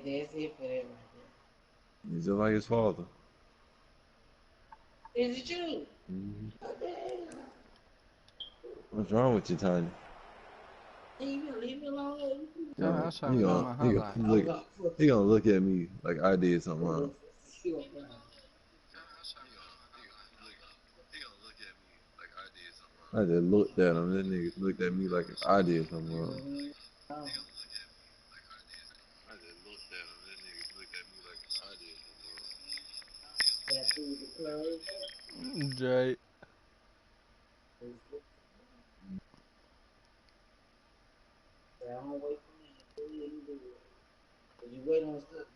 that's it for that right there. He's just like his father. Is it you? What's wrong with you, Tiny? Leave me alone. Yeah, I was trying to go my highlight. He gonna look at me like I did something wrong. I just looked at him. That nigga looked at me like I did something wrong. Jay. I'm gonna wait for me. You wait on stuff.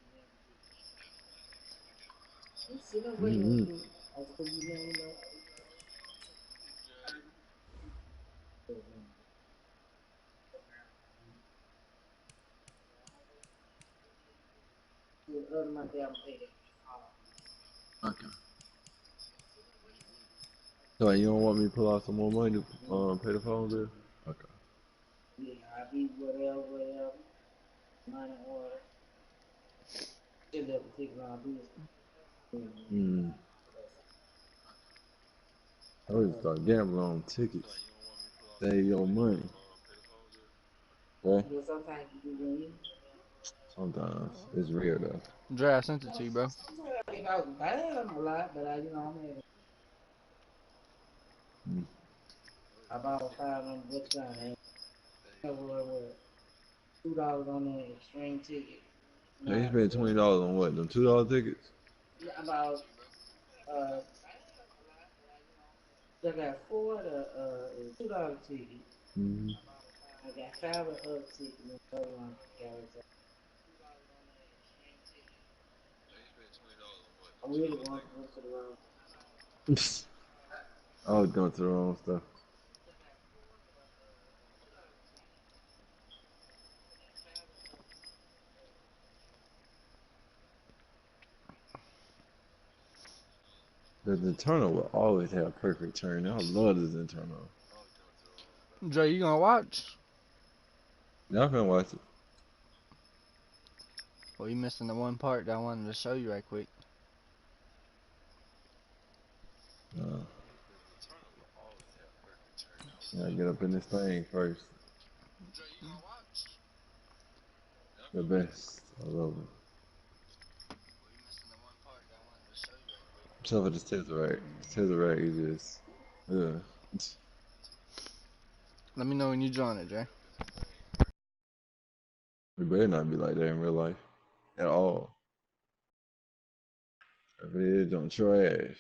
You sit up waiting on you. Okay. So you don't want me to pull out some more money to pay the phone bill? Okay. Yeah, I be whatever. Money order. Still never taking our business. I would start gambling on tickets. Save your money. Okay? Sometimes you do win. Sometimes. It's rare though. Dre, I sent it to you, bro. If I was bad, I'm a lot, but I'm at it. I bought 500 bucks on it. $2 on the extreme ticket. Yeah, you spent $20 on what? Them $2 tickets? Yeah, about I got 4 $2 tickets. I got 5 other tickets and the other one I really want to go to the road. I was going to the wrong stuff. The Eternal will always have a perfect turn. I love this Eternal. Jay, you gonna watch? Y'all can watch it. Well, you missing the one part that I wanted to show you right quick. Gotta get up in this thing first. The best. I love it. Except for this Tesseract. Tesseract is just, Let me know when you join it, Jay. We better not be like that in real life. At all. If it is, don't trash.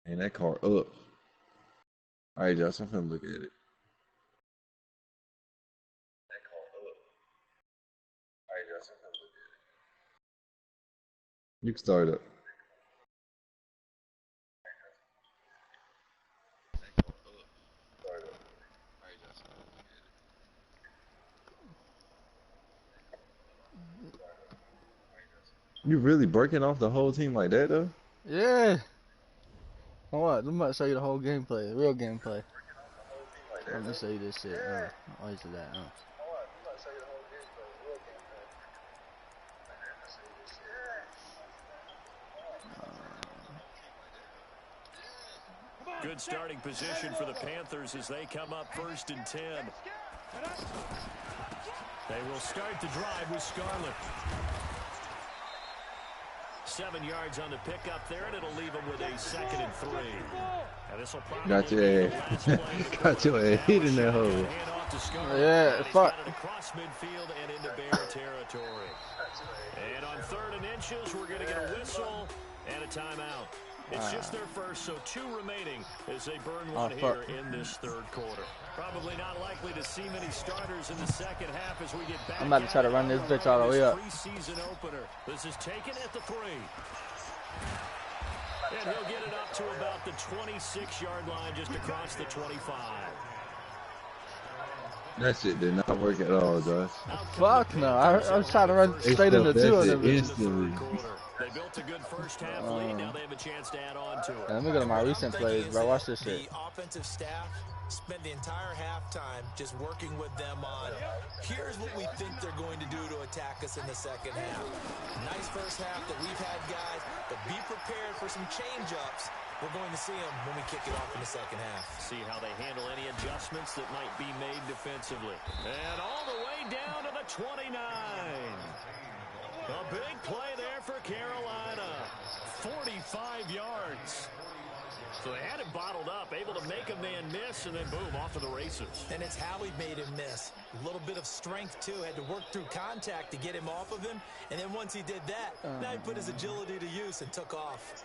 And that car up. Alright, Josh, I'm finna look at it. You can start up. You really breaking off the whole team like that, though? Yeah. What? I'm about to show you the whole gameplay, real gameplay. Let me show you this shit. Why is it that? Good starting position for the Panthers as they come up 1st and 10. They will start the drive with Scarlett. 7 yards on the pickup there, and it'll leave them with a 2nd and 3. Now this will probably got your ass. Got your ass hit in that hole. Yeah, fuck. Across midfield and into Bear territory. And on 3rd and inches, we're going to get a whistle and a timeout. It's just their first, so 2 remaining as they burn one here in this 3rd quarter. Probably not likely to see many starters in the 2nd half as we get back. I'm about to try to run this bitch all the way up. Preseason opener. This is taken at the 3. And he'll get it up to about the 26-yard line just across the 25. That shit did not work at all, Josh. Fuck no. I was trying to run straight into 2 of them. Instantly. They built a good first half lead. Now they have a chance to add on to it. Let me go to my recent plays, bro. Watch this shit. The offensive staff spent the entire halftime just working with them on, here's what we think they're going to do to attack us in the second half. Nice first half that we've had, guys, but be prepared for some change-ups. We're going to see them when we kick it off in the second half. See how they handle any adjustments that might be made defensively. And all the way down to the 29. A big play there for Carolina. 45 yards. So they had it bottled up, able to make a man miss, and then boom, off to the races. And it's how he made him miss. A little bit of strength, too. Had to work through contact to get him off of him. And then once he did that, now he put his agility to use and took off.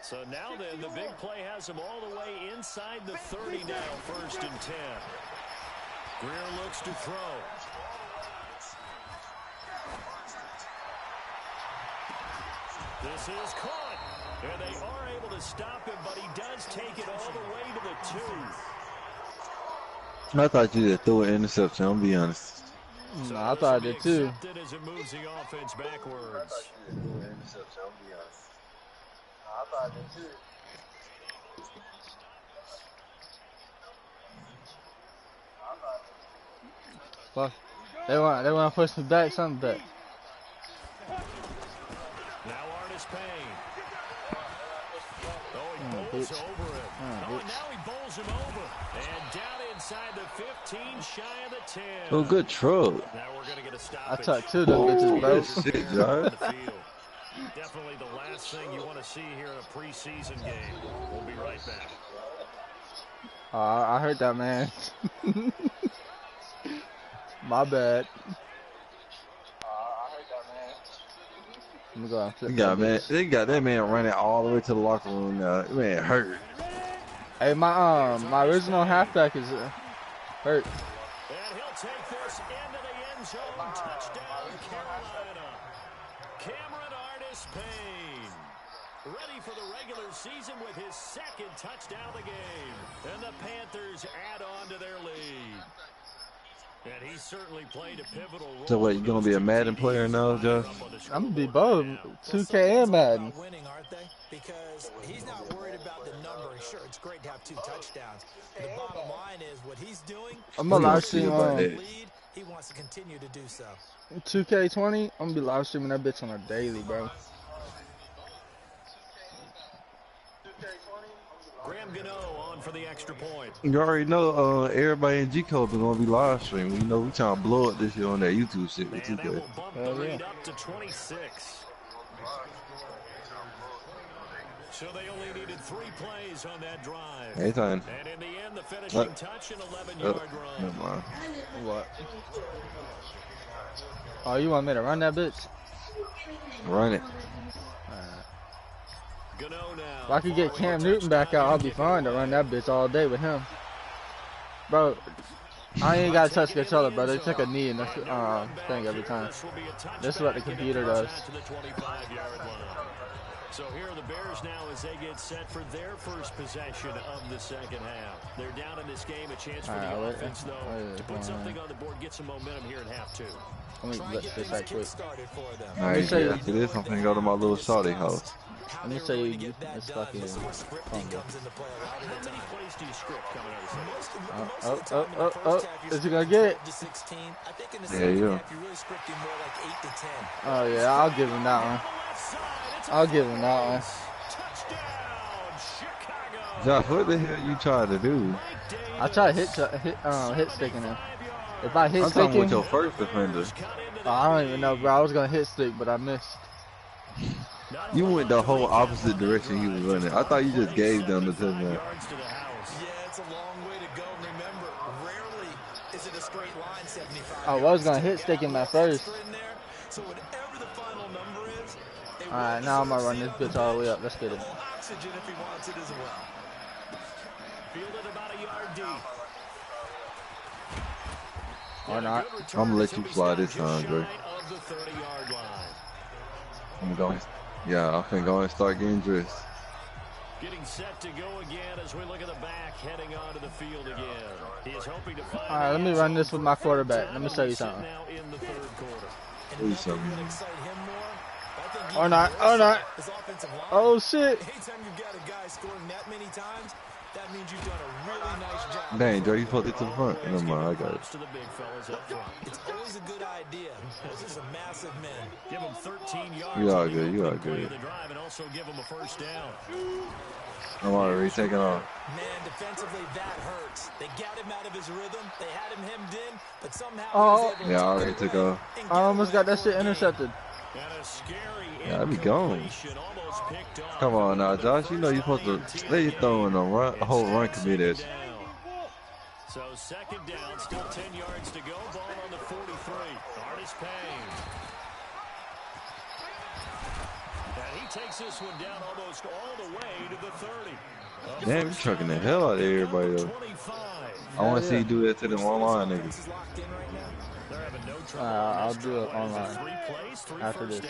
So now then, the big play has him all the way inside the 30 now, 1st and 10. Greer looks to throw. This is caught. And they are able to stop him, but he does take it all the way to the 2. I thought you just threw an interception, I'll be honest. No, I thought I did too. As it moves the offense backwards. Fuck. They want to push me back, something back. Now Artis Payne. Oh, he bowls over him. Oh, and now he bowls him over. And down inside the 15, shy of the 10. Oh, good truck. Now we're going to get a stop. I took 2 of them bitches, bro. Good shit, John. Definitely the last thing you want to see here in a preseason game. We'll be right back. I heard that, man. My bad. Let me go and flip They got that man running all the way to the locker room now. That man hurt. Hey, my original halfback is hurt. And he'll take this into the end zone. Touchdown, Carolina. Cameron Artis Payne. Ready for the regular season with his 2nd touchdown of the game. And the Panthers add on to their lead. And he certainly played a pivotal role. So what, you gonna be a Madden player now, Josh? I'm gonna be both 2K and Madden. Winning, aren't they? Because he's not worried about the number. Sure, it's great to have 2 touchdowns. But the bottom line is what he's doing. I'm gonna live stream he wants to continue to do so. 2K20. I'm gonna be live streaming that bitch on a daily, bro. Graham Gano on for the extra point. You already know everybody in G-Code is gonna be live streaming. You know we trying to blow it this year on that YouTube shit with 2K. That will bump the lead up to 26. So they only needed 3 plays on that drive. Anytime. And in the end, the finishing touch, an 11-yard run. Never mind. What? Oh, you want me to run that bitch? Run it. If I could get Cam Newton back out, I'll be fine to run that bitch all day with him. Bro, I ain't got to touch the controller, bro. They took a knee in the thing every time. This is what the computer does. So here are the Bears now as they get set for their first possession of the second half. They're down in this game, a chance for the offense, though, to put something on the board, get some momentum here in half 2. Let me blitz this right quick. Alright, after this, I'm gonna go to my little shawty house. Let me show you this fucking fumble. How many plays do you script coming out of the Is he gonna get it? Yeah. Oh yeah, I'll give him that one. I'll give him that one. Josh, what the hell you trying to do? I try to hit sticking him. If I hit I'm stick talking him, with your first defender. I don't even know, bro. I was gonna hit stick, but I missed. You went the whole opposite direction he was running. I thought you just gave them the touchdown. Yeah, it's a long way to go. Remember, rarely is it a straight line, 75. I was gonna hit stick him at first. So whatever the final number is, alright, now I'm gonna run this bitch all the way up. Let's get it. Oxygen if he wants it as well. Fielded about a yard deep. Or not. I'm gonna let you fly this time, Dre. I'm going. Yeah, I can go and start getting dressed. Getting set to go again as we look at the back, heading onto the field again. He is hoping to find. Alright, let me run this with my quarterback. Let me show you something. Now in the 3rd quarter. And Do something. Or not. Or not. Oh, shit. Anytime you've got a guy scoring that many times, that means you've done a really nice job. Dang, Joe, you put it to the front. Never mind, I got it. It's always a good idea. Those are some massive men. Give him 13 yards. You are good. You are good. And also give him a first down. I'm already taking off. Man, defensively, that hurts. They got him out of his rhythm. They had him hemmed in, but somehow Oh. he was able to Yeah, I already took off. I almost got that shit intercepted. Yeah, I be gone. Come on now, Josh. You know you're supposed to stay throwing a whole run committee. So second down, still 10 yards to go. Ball on the 43. Artis Payne. And he takes this one down almost all the way to the 30. Damn, you trucking the hell out of everybody though. I want to see you do that to them online niggas. I'll do it online after this.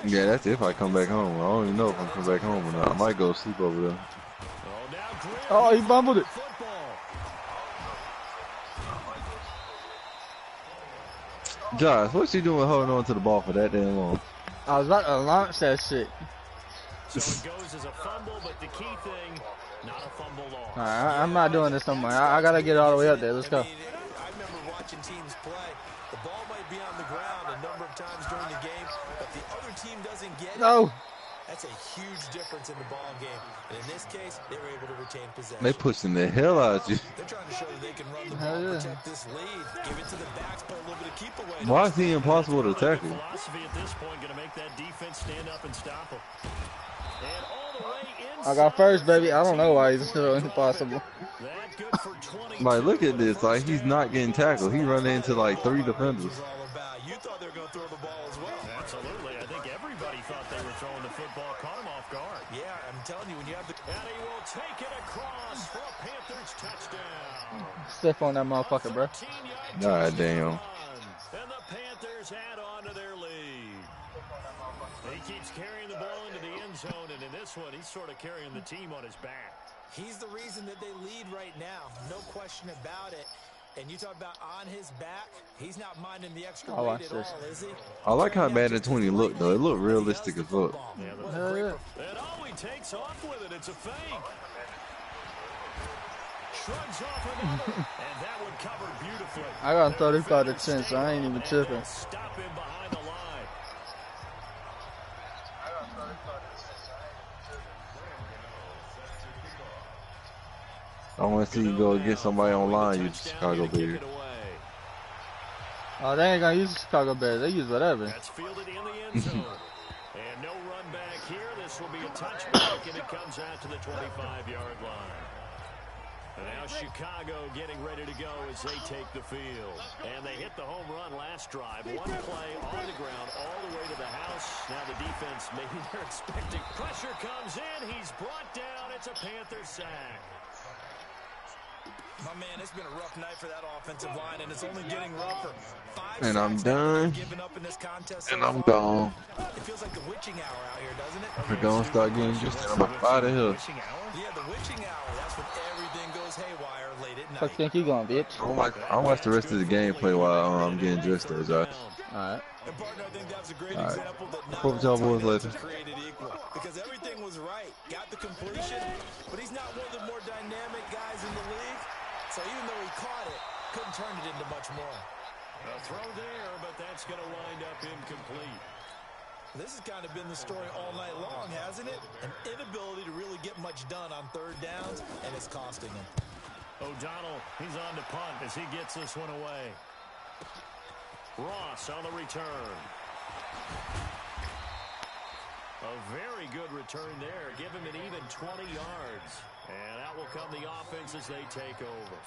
Yeah, that's if I come back home. I don't even know if I'm coming back home or not. I might go sleep over there. Oh, he bumbled it. Josh, what's he doing holding on to the ball for that damn long? I was about to launch that shit. So it goes as a fumble, but the key thing, not a fumble loss. Alright, I'm not doing this no more. I gotta get all the way up there. Let's go. I remember watching teams play. The ball might be on the ground a number of times during the game, but the other team doesn't get it. No. That's a huge difference in the ball game. And in this case, they were able to retain possession. They pushing the hell out of you. They're trying to show that they can run the ball, protect this lead, give it to the backs, play a little bit of keep away. Why is he impossible to tackle? Philosophy at this point going to make that defense stand up and stop him. And all the way I got first, baby. I don't know why he's so impossible. that good for 20. Like, look at this. Like, he's not getting tackled. He running into like 3 defenders. You thought they were going to throw the ball as well. Absolutely. I think everybody thought they were throwing the football. Caught him off guard. Yeah, I'm telling you, when you have the... And he will take it across for a Panthers touchdown. Stiff on that motherfucker, bro. God damn. And the Panthers add on to their lead. He keeps carrying the ball into the end zone, and in this one, he's sort of carrying the team on his back. He's the reason that they lead right now. No question about it. And you talk about on his back, he's not minding the extra weight at all, is he? I like how Madden 20 looked, though. It looked realistic as fuck. Hell yeah. And oh, he takes off with it. It's a fake. Shrugs off another, and that would cover beautifully. I got 35 to 10, so I ain't even tripping. Stop him behind the line. I want to see you go against somebody online, you Chicago Bears. Oh, they ain't gonna use the Chicago Bears. They use whatever. That's fielded in the end zone. And no run back here. This will be a touchback, and it comes out to the 25-yard line. And now Chicago getting ready to go as they take the field. And they hit the home run last drive. One play on the ground all the way to the house. Now the defense, maybe they're expecting. Pressure comes in. He's brought down. It's a Panther sack. My man, it's been a rough night for that offensive line, and it's only getting rougher. And I'm done. And I'm gone. It feels like the witching hour out here, doesn't it? We're going to start getting just out of here. Yeah, the witching hour. That's when everything goes haywire late at night. Fuck think you going, bitch? I'll watch the rest of the gameplay while I'm getting dressed there, Josh. Alright. And partner, I think that's a great All right. example that not Hope y'all boys later. created equal. Because everything was right. Got the completion, but he's not one of the more dynamic guys in the league. So even though he caught it, couldn't turn it into much more. A throw there, but that's going to wind up incomplete. This has kind of been the story all night long, hasn't it? An inability to really get much done on third downs, and it's costing him. O'Donnell, he's on to punt as he gets this one away. Ross on the return. A very good return there. Give him an even 20 yards. And out will come the offense as they take over.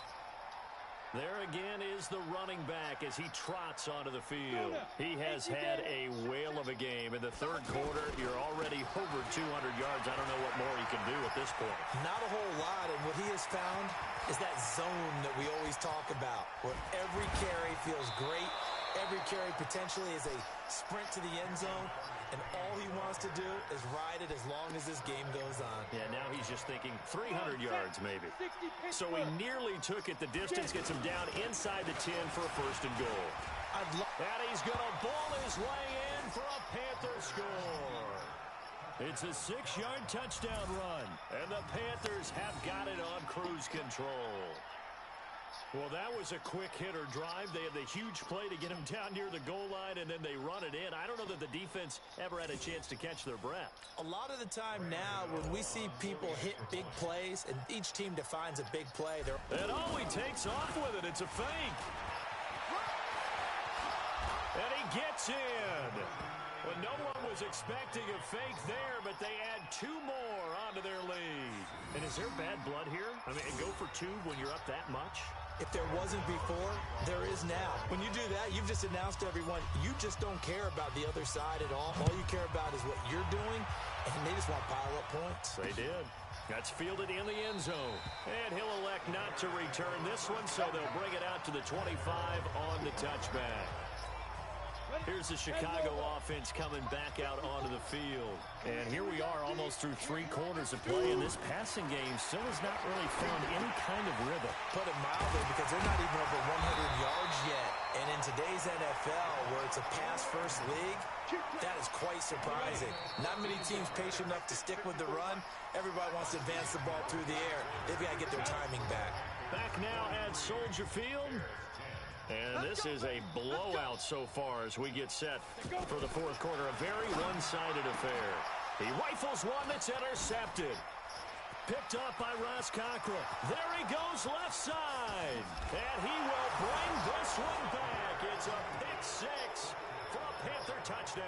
There again is the running back as he trots onto the field. He has had a whale of a game. In the third quarter, you're already over 200 yards. I don't know what more he can do at this point. Not a whole lot, and what he has found is that zone that we always talk about, where every carry feels great. Every carry potentially is a sprint to the end zone, and all he wants to do is ride it as long as this game goes on. Yeah, now he's just thinking 300 yards maybe. So he nearly took it the distance, gets him down inside the 10 for a first and goal. And he's going to ball his way in for a Panther score. It's a 6-yard touchdown run, and the Panthers have got it on cruise control. Well, that was a quick hitter drive. They had the huge play to get him down near the goal line, and then they run it in. I don't know that the defense ever had a chance to catch their breath. A lot of the time now, when we see people hit big plays, and each team defines a big play. And oh, he takes off with it. It's a fake. And he gets in. Well, no one was expecting a fake there, but they add 2 more onto their lead. And is there bad blood here? I mean, go for 2 when you're up that much? If there wasn't before, there is now. When you do that, you've just announced to everyone, you just don't care about the other side at all. All you care about is what you're doing, and they just want to pile up points. They did. That's fielded in the end zone. And he'll elect not to return this one, so they'll bring it out to the 25 on the touchback. Here's the Chicago offense coming back out onto the field. And here we are almost through 3 quarters of play, and this passing game still has not really found any kind of rhythm. Put it mildly, because they're not even over 100 yards yet. And in today's NFL, where it's a pass-first league, that is quite surprising. Not many teams patient enough to stick with the run. Everybody wants to advance the ball through the air. They've got to get their timing back. Back now at Soldier Field. And this is a blowout so far as we get set for the 4th quarter. A very one-sided affair. He rifles one that's intercepted. Picked up by Ross Cockrell. There he goes left side. And he will bring this one back. It's a pick 6 for a Panther touchdown.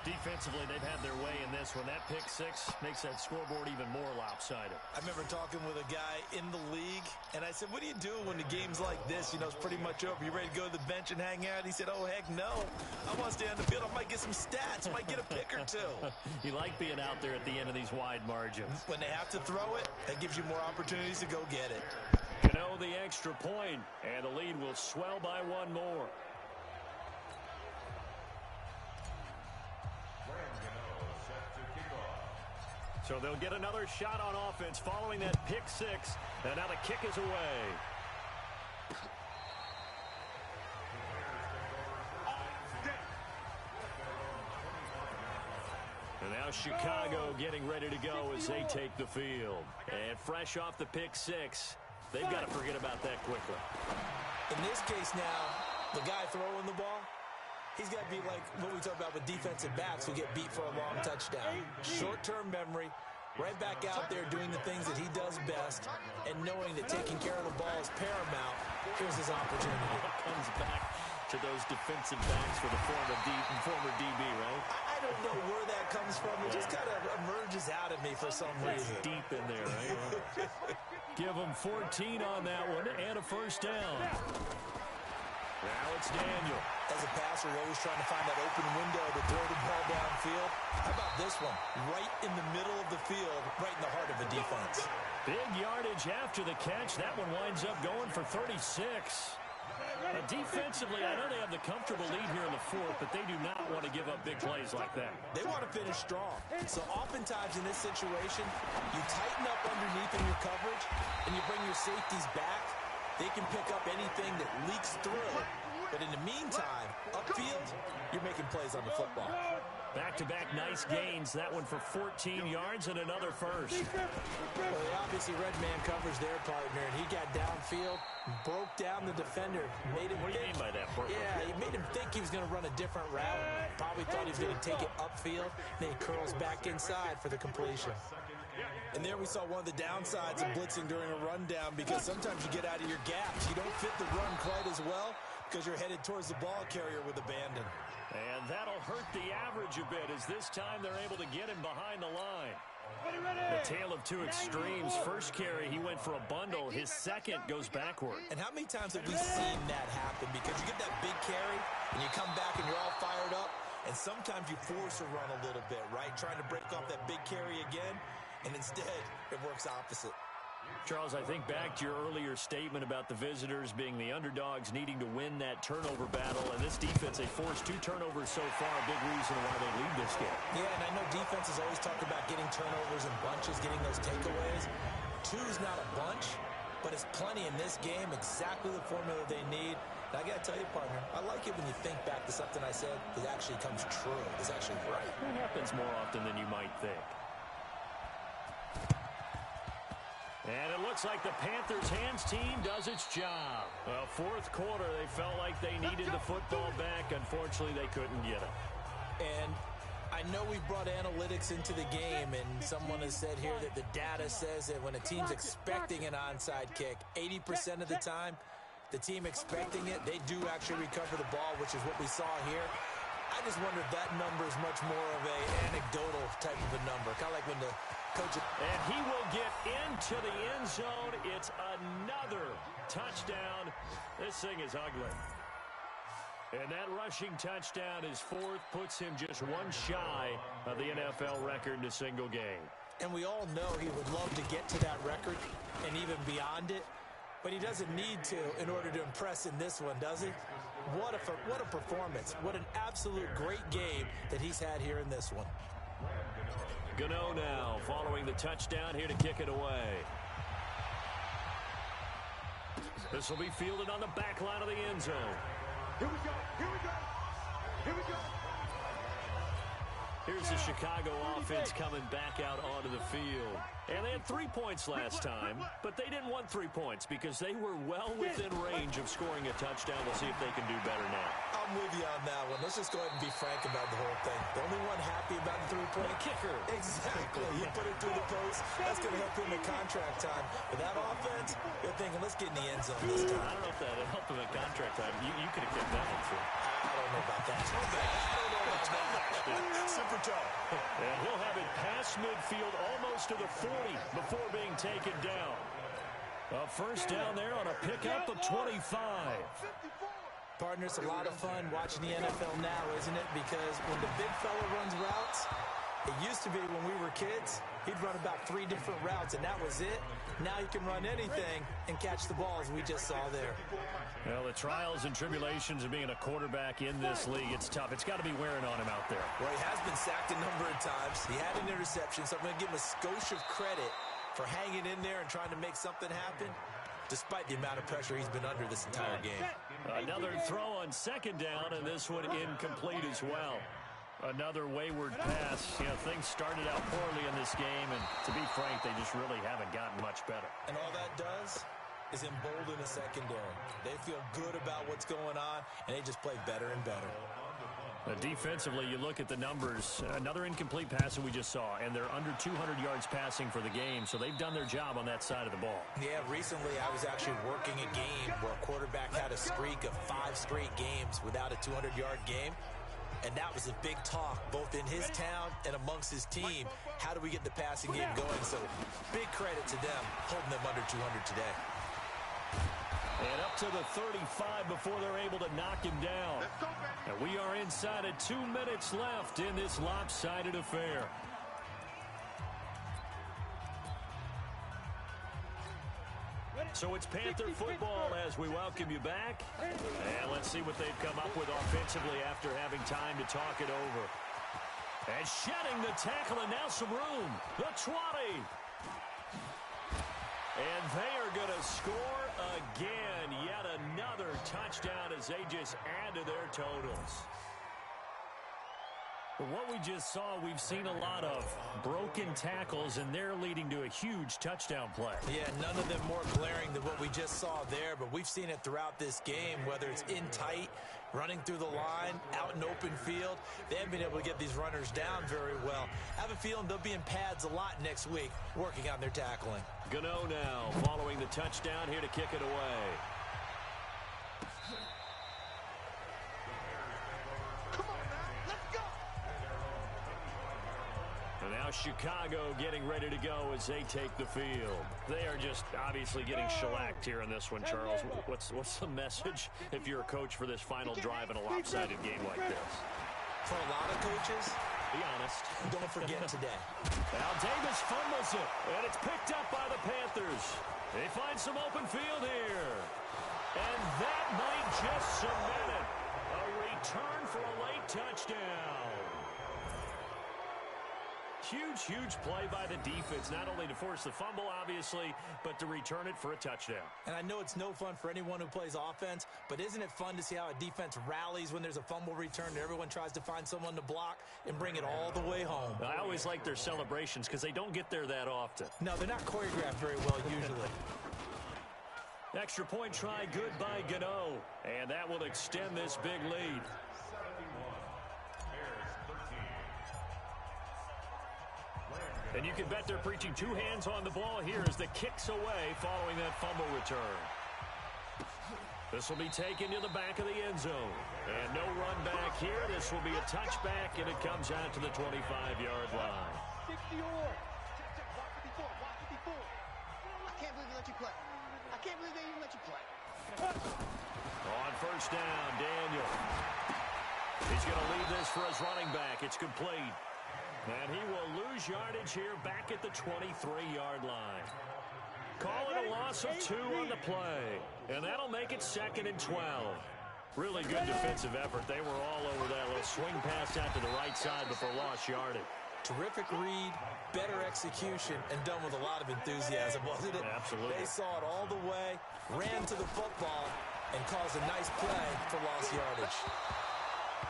Defensively, they've had their way in this one. That pick 6 makes that scoreboard even more lopsided. I remember talking with a guy in the league, and I said, what do you do when the game's like this? You know, it's pretty much over. You ready to go to the bench and hang out? He said, oh, heck no. I want to stay on the field. I might get some stats. I might get a pick or 2. You like being out there at the end of these wide margins. When they have to throw it, that gives you more opportunities to go get it. You know, the extra point, and the lead will swell by 1 more. So they'll get another shot on offense following that pick 6. And now the kick is away. And now Chicago getting ready to go as they take the field. And fresh off the pick 6, they've got to forget about that quickly. In this case now, the guy throwing the ball, he's got to be like what we talk about with defensive backs who get beat for a long touchdown. Short-term memory, right back out there doing the things that he does best, and knowing that taking care of the ball is paramount. Here's his opportunity. Comes back to those defensive backs for the former DB, right? I don't know where that comes from. It just kind of emerges out of me for some reason. Deep in there, right? Give him 14 on that one and a first down. Now it's Daniel. As a passer, we're always trying to find that open window to throw the ball downfield. How about this one? Right in the middle of the field, right in the heart of the defense. Big yardage after the catch. That one winds up going for 36. Defensively, I know they have the comfortable lead here in the 4th, but they do not want to give up big plays like that. They want to finish strong. So oftentimes in this situation, you tighten up underneath in your coverage, and you bring your safeties back. They can pick up anything that leaks through. But in the meantime, upfield, you're making plays on the football. Back-to-back nice gains. That one for 14 yards and another first. Well, they obviously read man coverage their partner, and he got downfield, broke down the defender. Made him what do you mean by that? Yeah, he made him think he was going to run a different route. Probably thought he was going to take it upfield. Then he curls back inside for the completion. And there we saw one of the downsides of blitzing during a rundown, because sometimes you get out of your gaps. You don't fit the run quite as well because you're headed towards the ball carrier with abandon. And that'll hurt the average a bit, as this time they're able to get him behind the line. A tale of 2 extremes. First carry, he went for a bundle. His second goes backward. And how many times have we seen that happen? Because you get that big carry, and you come back and you're all fired up, and sometimes you force a run a little bit, right? Trying to break off that big carry again, and instead it works opposite. Charles, I think back to your earlier statement about the visitors being the underdogs needing to win that turnover battle, and this defense, they forced 2 turnovers so far, a big reason why they lead this game. Yeah, and I know defenses always talk about getting turnovers in bunches, getting those takeaways. 2 is not a bunch, but it's plenty in this game, exactly the formula they need. And I got to tell you, partner, I like it when you think back to something I said that actually comes true, is actually right. It happens more often than you might think. And it looks like the Panthers' hands team does its job. Well, fourth quarter, they felt like they needed the football back. Unfortunately, they couldn't get it. And I know we brought analytics into the game, and someone has said here that the data says that when a team's expecting an onside kick, 80% of the time, the team expecting it, they do actually recover the ball, which is what we saw here. I just wonder if that number is much more of a anecdotal type of a number, kind of like when the coach... And he will get into the end zone. It's another touchdown. This thing is ugly. And that rushing touchdown is fourth, puts him just one shy of the NFL record in a single game. And we all know he would love to get to that record and even beyond it, but he doesn't need to in order to impress in this one, does he? What a performance. What an absolute great game that he's had here in this one. Gano now following the touchdown here to kick it away. This will be fielded on the back line of the end zone. Here we go. Here we go. Here we go. Here's the Chicago offense coming back out onto the field. And they had 3 points last time, but they didn't want 3 points because they were well within range of scoring a touchdown. We'll see if they can do better now. I'm with you on that one. Let's just go ahead and be frank about the whole thing. The only one happy about the three-point kicker. Exactly. You put it through the post. That's going to help him in contract time. With that offense, you're thinking, let's get in the end zone this time. I don't know if that would help him in contract time. You could have kicked that one through. I don't know about that. Super toe. And he'll have it past midfield almost to the 40 before being taken down. A first down there on a pickup of 25. Partner, it's a lot of fun watching the NFL now, isn't it? Because when the big fella runs routes, it used to be when we were kids, he'd run about 3 different routes, and that was it. Now he can run anything and catch the ball, as we just saw there. Well, the trials and tribulations of being a quarterback in this league, it's tough. It's got to be wearing on him out there. Well, he has been sacked a number of times. He had an interception, so I'm going to give him a skosh of credit for hanging in there and trying to make something happen, despite the amount of pressure he's been under this entire game. Another throw on second down, and this one incomplete as well. Another wayward pass. You know, things started out poorly in this game, and to be frank, they just really haven't gotten much better. And all that does is embolden the secondary. They feel good about what's going on, and they just play better and better. Defensively, you look at the numbers. Another incomplete pass that we just saw, and they're under 200 yards passing for the game, so they've done their job on that side of the ball. Yeah, recently I was actually working a game where a quarterback had a streak of 5 straight games without a 200-yard game. And that was a big talk, both in his town and amongst his team. How do we get the passing game going? So big credit to them, holding them under 200 today. And up to the 35 before they're able to knock him down. And we are inside of 2 minutes left in this lopsided affair. So it's Panther football as we welcome you back. And let's see what they've come up with offensively after having time to talk it over. And shedding the tackle, and now some room. The 20. And they are going to score again. Yet another touchdown as they just add to their totals. But what we just saw, we've seen a lot of broken tackles, and they're leading to a huge touchdown play. Yeah, none of them more glaring than what we just saw there, but we've seen it throughout this game, whether it's in tight, running through the line, out in open field. They haven't been able to get these runners down very well. I have a feeling they'll be in pads a lot next week, working on their tackling. Gano now, following the touchdown here to kick it away. And now Chicago getting ready to go as they take the field. They are just obviously getting shellacked here in this one, Charles. What's the message if you're a coach for this final drive in a lopsided game like this? For a lot of coaches, be honest. Don't forget today. Now Davis fumbles it, and it's picked up by the Panthers. They find some open field here. And that might just cement it. A return for a late touchdown. Huge play by the defense, not only to force the fumble, obviously, but to return it for a touchdown. And I know it's no fun for anyone who plays offense, but isn't it fun to see how a defense rallies when there's a fumble return and everyone tries to find someone to block and bring it all the way home? I always like their celebrations because they don't get there that often. No, they're not choreographed very well usually. Extra point try good by Gano, and that will extend this big lead. And you can bet they're preaching two hands on the ball here as the kick's away following that fumble return. This will be taken to the back of the end zone. And no run back here. This will be a touchback, and it comes out to the 25-yard line. 60 or. Check, block 54, block 54. I can't believe they let you play. I can't believe they even let you play. On first down, Daniel. He's going to leave this for his running back. It's complete. And he will lose yardage here back at the 23-yard line. Call it a loss of 2 on the play. And that'll make it 2nd and 12. Really good defensive effort. They were all over that little swing pass out to the right side before lost yardage. Terrific read, better execution, and done with a lot of enthusiasm, wasn't it? Absolutely. They saw it all the way, ran to the football, and caused a nice play for lost yardage.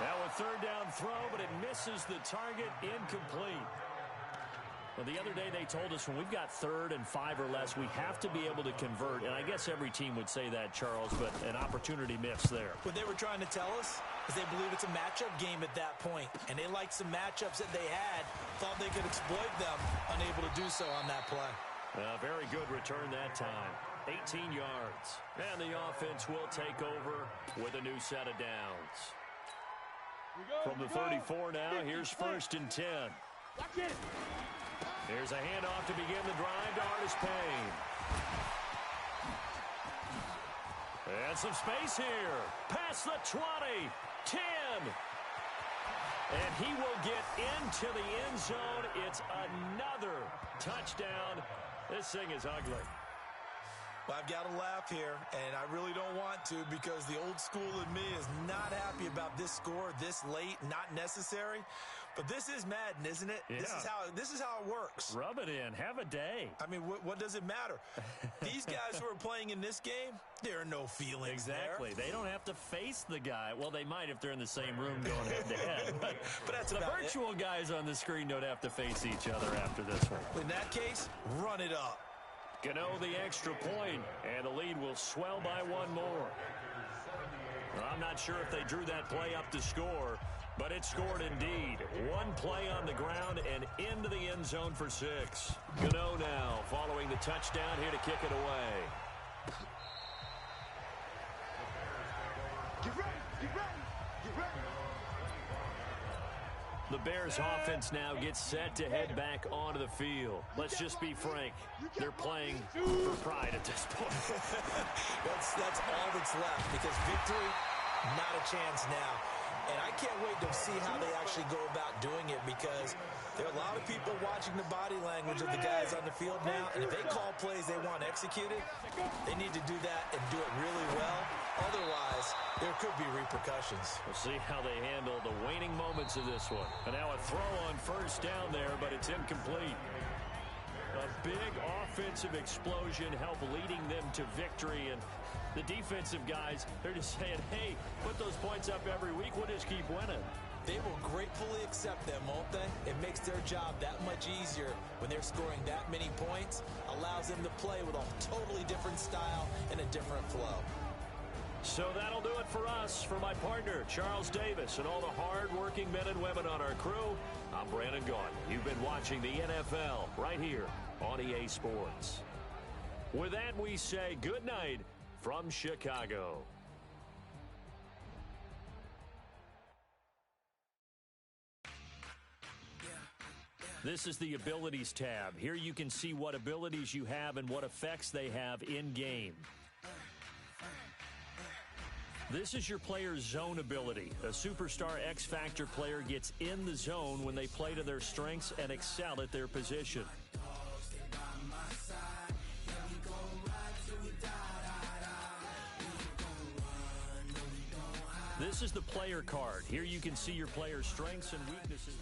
Now a third down throw, but it misses the target, incomplete. Well, the other day they told us when we've got 3rd and 5 or less, we have to be able to convert. And I guess every team would say that, Charles, but an opportunity missed there. What they were trying to tell us is they believe it's a matchup game at that point. And they liked some matchups that they had, thought they could exploit them, unable to do so on that play. Very good return that time. 18 yards. And the offense will take over with a new set of downs. From the 34 now, here's 1st and 10. Here's a handoff to begin the drive to Artis Payne. And some space here. Past the 20, 10. And he will get into the end zone. It's another touchdown. This thing is ugly. Well, I've got to laugh here, and I really don't want to because the old school in me is not happy about this score this late, not necessary. But this is Madden, isn't it? Yeah. This is how it works. Rub it in. Have a day. I mean, what does it matter? These guys who are playing in this game, there are no feelings Exactly. there. They don't have to face the guy. Well, they might if they're in the same room going head-to-head. But that's the about virtual guys on the screen don't have to face each other after this one. In that case, run it up. Gano the extra point, and the lead will swell by 1 more. Well, I'm not sure if they drew that play up to score, but it scored indeed. 1 play on the ground and into the end zone for 6. Gano now following the touchdown here to kick it away. Get ready, get ready, get ready. The Bears offense now gets set to head back onto the field. Let's just be frank. They're playing for pride at this point. That's all that's left because victory, not a chance now. And I can't wait to see how they actually go about doing it because there are a lot of people watching the body language of the guys on the field now. And if they call plays they want executed, they need to do that and do it really well. Otherwise, there could be repercussions. We'll see how they handle the waning moments of this one. And now a throw on first down there, but it's incomplete. A big offensive explosion helped leading them to victory. And the defensive guys, they're just saying, hey, put those points up every week. We'll just keep winning. They will gratefully accept them, won't they? It makes their job that much easier when they're scoring that many points. Allows them to play with a totally different style and a different flow. So that'll do it for us. For my partner, Charles Davis, and all the hard-working men and women on our crew, I'm Brandon Gaudin. You've been watching the NFL right here on EA Sports. With that, we say good night from Chicago. This is the Abilities tab. Here you can see what abilities you have and what effects they have in-game. This is your player's zone ability. A superstar X-Factor player gets in the zone when they play to their strengths and excel at their position. This is the player card. Here you can see your player's strengths and weaknesses.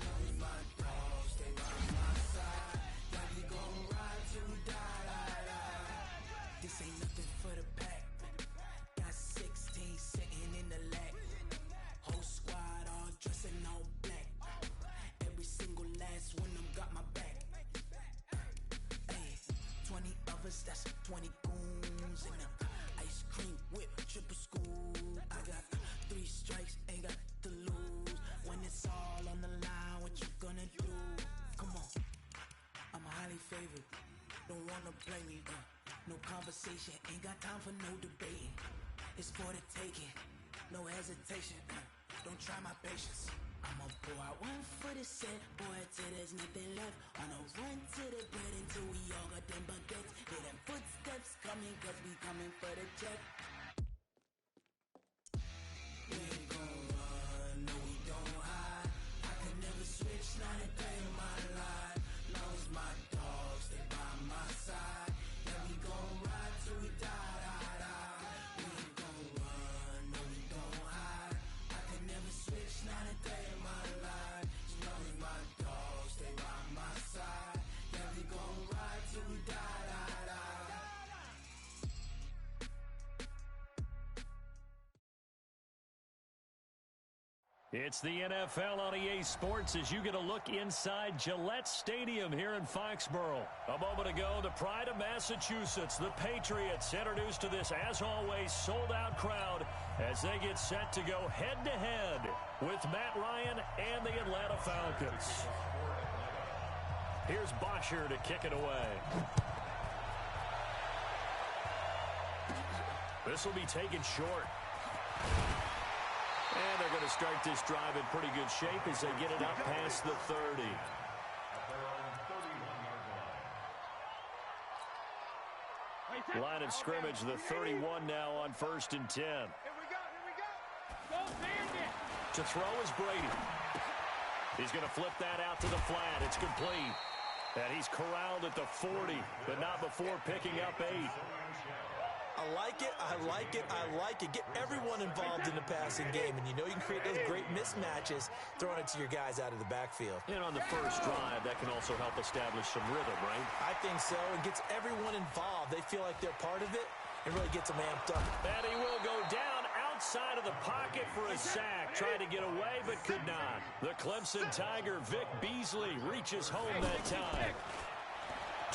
blaming. No conversation, ain't got time for no debating. It's for the taking, no hesitation. Don't try my patience. I'ma pour out one for the set, boy, till there's nothing left. On a run to the bread until we all got them baguettes. Hear them footsteps coming, cause we coming for the check. We ain't gon' run, no we don't hide. I can never switch, not a day in my life. Long as my dogs stay by my side. Yeah, we gon' ride till we die, die, die. We ain't gon' run, no we don't hide. I can never switch, not a day in my life. As long as my dogs stay by my side. Yeah, we gon' ride till we die, die, die. It's the NFL on EA Sports as you get a look inside Gillette Stadium here in Foxborough. A moment ago, the pride of Massachusetts, the Patriots, introduced to this, as always, sold-out crowd as they get set to go head-to-head with Matt Ryan and the Atlanta Falcons. Here's Bosher to kick it away. This will be taken short. And they're going to start this drive in pretty good shape as they get it up past the 30. Line of scrimmage, the 31 now on 1st and 10. Here we go. Go, Bandit. To throw is Brady. He's going to flip that out to the flat. It's complete. And he's corralled at the 40, but not before picking up 8. I like it, I like it, I like it. Get everyone involved in the passing game, and you know you can create those great mismatches throwing it to your guys out of the backfield. And on the first drive, that can also help establish some rhythm, right? I think so. It gets everyone involved. They feel like they're part of it and really gets them amped up. And he will go down outside of the pocket for a sack. Tried to get away, but could not. The Clemson Tiger, Vic Beasley, reaches home that time.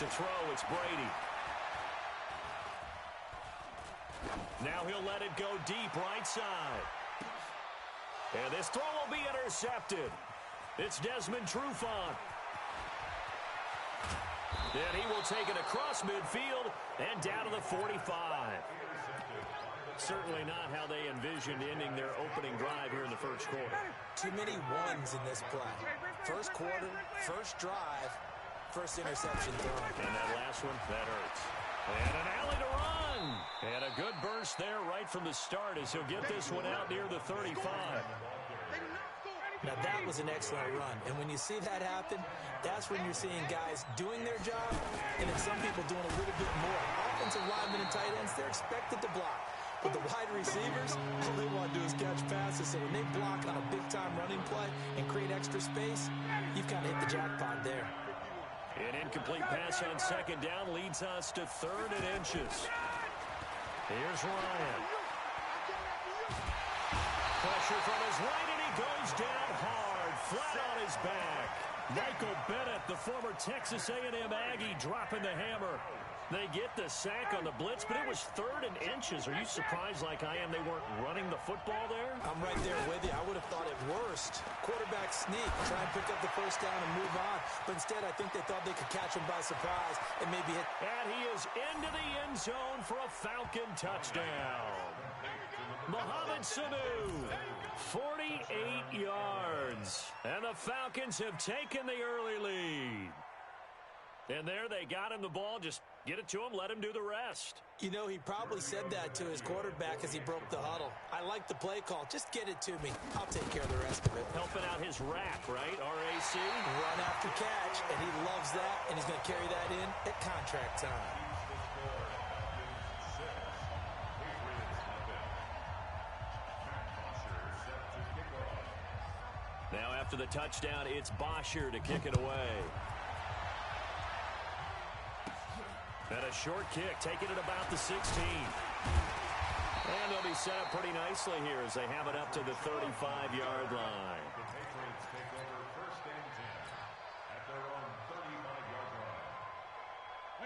To throw, it's Brady. Now he'll let it go deep right side. And this throw will be intercepted. It's Desmond Trufant. And he will take it across midfield and down to the 45. Certainly not how they envisioned ending their opening drive here in the first quarter. Too many ones in this play. First quarter, first drive, first interception thrown. And that last one, that hurts. And an alley to run. And a good burst there right from the start as he'll get this one out near the 35. Now that was an excellent run. And when you see that happen, that's when you're seeing guys doing their job and then some people doing a little bit more. Offensive linemen and tight ends, they're expected to block. But the wide receivers, all they want to do is catch passes. So when they block on a big-time running play and create extra space, you've kind of hit the jackpot there. An incomplete pass on second down leads us to 3rd and inches. Here's Ryan. Pressure from his right, and he goes down hard, flat on his back. Michael Bennett, the former Texas A&M Aggie, dropping the hammer. They get the sack on the blitz, but it was 3rd and inches. Are you surprised like I am they weren't running the football there? I'm right there with you. I would have thought at worst, quarterback sneak, try and pick up the first down and move on. But instead, I think they thought they could catch him by surprise and maybe hit. And he is into the end zone for a Falcon touchdown. Mohamed Sanu, 48 yards. And the Falcons have taken the early lead. And there they got him the ball. Just get it to him, let him do the rest. You know, he probably said that to his quarterback as he broke the huddle. I like the play call. Just get it to me. I'll take care of the rest of it. Helping out his rack, right? RAC? Run after catch, and he loves that, and he's going to carry that in at contract time. Now after the touchdown, it's Bosher to kick it away. And a short kick, taking it about the 16. And they'll be set up pretty nicely here as they have it up to the 35-yard line.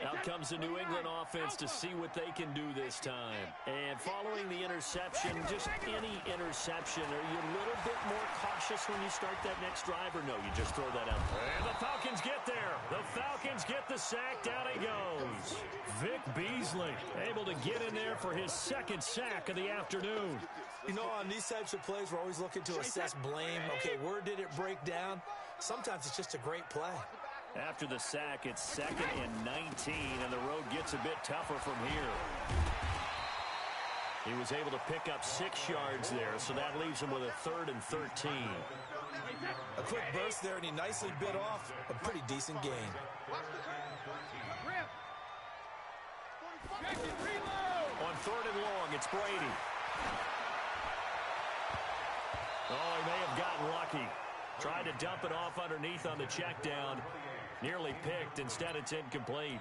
Out comes the New England offense to see what they can do this time. And following the interception, just any interception, are you a little bit more cautious when you start that next drive, or no, you just throw that out? And the Falcons get there. The Falcons get the sack. Down he goes. Vic Beasley able to get in there for his second sack of the afternoon. You know, on these types of plays, we're always looking to assess blame. Okay, where did it break down? Sometimes it's just a great play. After the sack, it's 2nd and 19, and the road gets a bit tougher from here. He was able to pick up 6 yards there, so that leaves him with a 3rd and 13. A quick burst there, and he nicely bit off a pretty decent gain. On 3rd and long, it's Brady. Oh, he may have gotten lucky. Tried to dump it off underneath on the check down. Nearly picked. Instead, it's incomplete.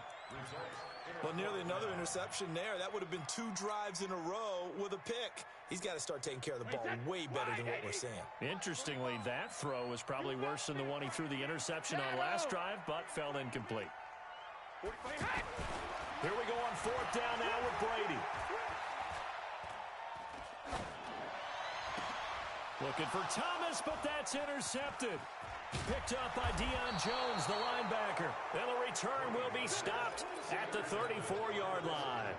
Well, nearly another interception there. That would have been 2 drives in a row with a pick. He's got to start taking care of the ball way better than what we're seeing. Interestingly, that throw was probably worse than the one he threw the interception on last drive, but fell incomplete. Here we go on 4th down now with Brady. Looking for Thomas, but that's intercepted. Picked up by Deion Jones, the linebacker. And the return will be stopped at the 34-yard line.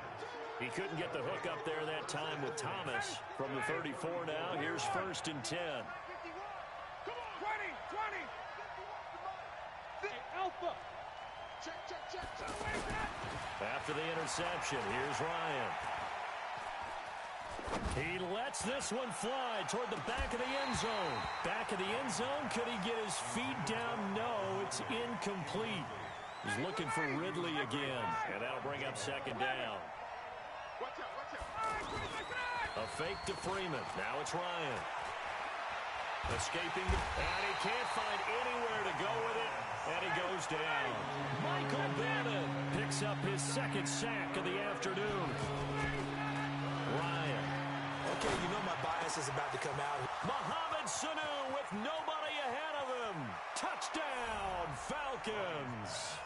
He couldn't get the hook up there that time with Thomas. From the 34 now, here's 1st and 10. Come on, 20. Alpha. Check. After the interception, here's Ryan. He lets this one fly toward the back of the end zone. Back of the end zone. Could he get his feet down? No, it's incomplete. He's looking for Ridley again. And that'll bring up 2nd down. A fake to Freeman. Now it's Ryan. Escaping. And he can't find anywhere to go with it. And he goes down. Michael Bannon picks up his 2nd sack of the afternoon. Ryan. Okay, you know my bias is about to come out. Mohamed Sanu with nobody ahead of him. Touchdown, Falcons.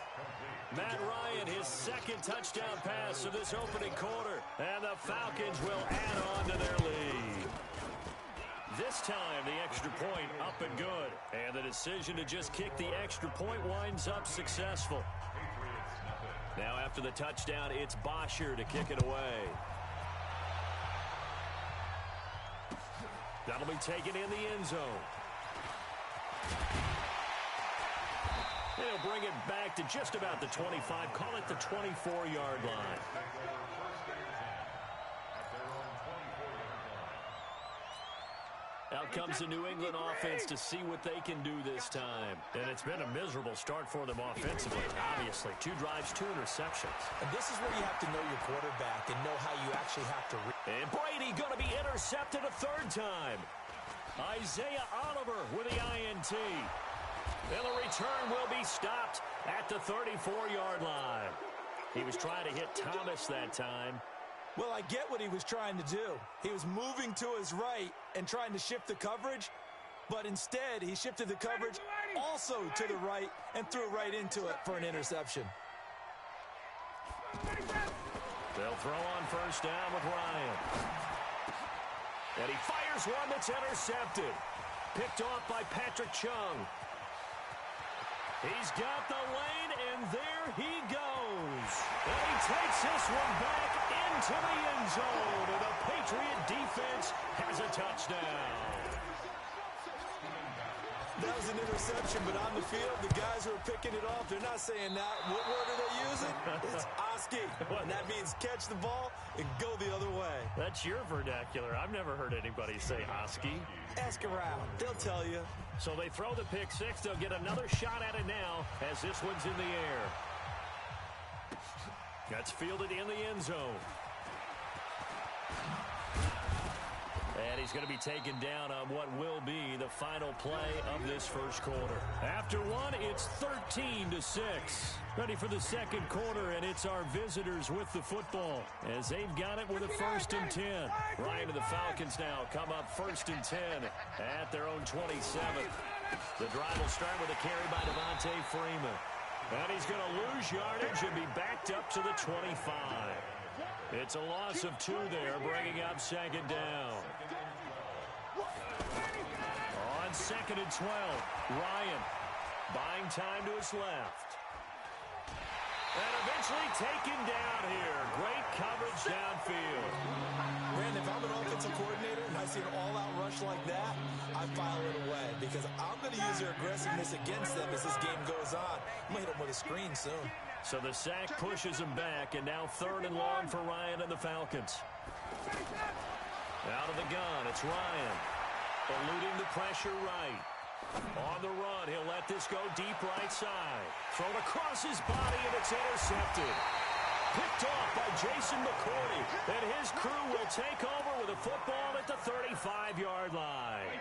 Matt Ryan, his 2nd touchdown pass of this opening quarter. And the Falcons will add on to their lead. This time, the extra point up and good. And the decision to just kick the extra point winds up successful. Now after the touchdown, it's Bosher to kick it away. That'll be taken in the end zone. They'll bring it back to just about the 25. Call it the 24-yard line. Out comes the New England offense to see what they can do this time. And it's been a miserable start for them offensively, obviously. 2 drives, 2 interceptions. And this is where you have to know your quarterback and know how you actually have to and Brady going to be intercepted a 3rd time. Isaiah Oliver with the INT. And the return will be stopped at the 34-yard line. He was trying to hit Thomas that time. Well, I get what he was trying to do. He was moving to his right and trying to shift the coverage, but instead he shifted the coverage also to the right and threw right into it for an interception. They'll throw on 1st down with Ryan. And he fires one that's intercepted. Picked off by Patrick Chung. He's got the lane, and there he goes. And he takes this one back into the end zone, and the Patriot defense has a touchdown. That was an interception, but on the field, the guys who are picking it off, they're not saying that. What word are they using? It's Oski. And that means catch the ball and go the other way. That's your vernacular. I've never heard anybody say Oski. Ask around. They'll tell you. So they throw the pick 6. They'll get another shot at it now as this one's in the air. That's fielded in the end zone. And he's going to be taken down on what will be the final play of this first quarter. After one, it's 13-6. Ready for the 2nd quarter, and it's our visitors with the football as they've got it with a 1st and 10. Ryan and the Falcons now come up 1st and 10 at their own 27. The drive will start with a carry by Devontae Freeman. And he's going to lose yardage and be backed up to the 25. It's a loss of 2 there, bringing up second down. On 2nd and 12, Ryan buying time to his left. And eventually taken down here. Great coverage downfield. Brandon, if I'm an offensive coordinator and I see an all-out rush like that, I file it away because I'm going to use their aggressiveness against them as this game goes on. I'm going to hit them with a screen soon. So the sack pushes him back, and now 3rd and long for Ryan and the Falcons. Out of the gun, it's Ryan. Eluding the pressure right. On the run, he'll let this go deep right side. Thrown across his body, and it's intercepted. Picked off by Jason McCourty, and his crew will take over with a football at the 35-yard line.